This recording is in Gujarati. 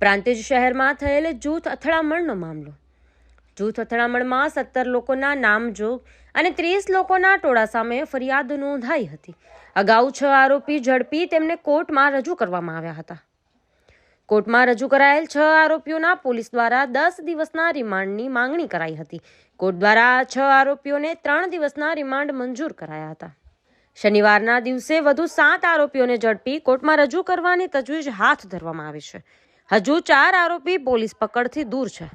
પ્રાંતિજ શહેરમાં થયેલ જૂથ અથડામણનો મામલો. જૂથ અથડામણમાં 17 લોકોના નામજોગ અને 30 લોકોના ટોળા સામે ફરિયાદ નોંધાઈ હતી. અગાઉ 6 આરોપી ઝડપી તેમને કોર્ટમાં રજૂ કરવામાં આવ્યા હતા. કોર્ટમાં રજૂ કરાયેલ 6 આરોપીઓના પોલીસ દ્વારા 10 દિવસના રિમાન્ડની માંગણી કરાઈ હતી. કોર્ટ દ્વારા આ 6 આરોપીઓને 3 દિવસના રિમાન્ડ મંજૂર કરાયા હતા. શનિવારના દિવસે વધુ 7 આરોપીઓને ઝડપી કોર્ટમાં રજૂ કરવાની તજવીજ હાથ ધરવામાં આવી છે. હજુ 4 આરોપી પોલીસ પકડથી દૂર છે.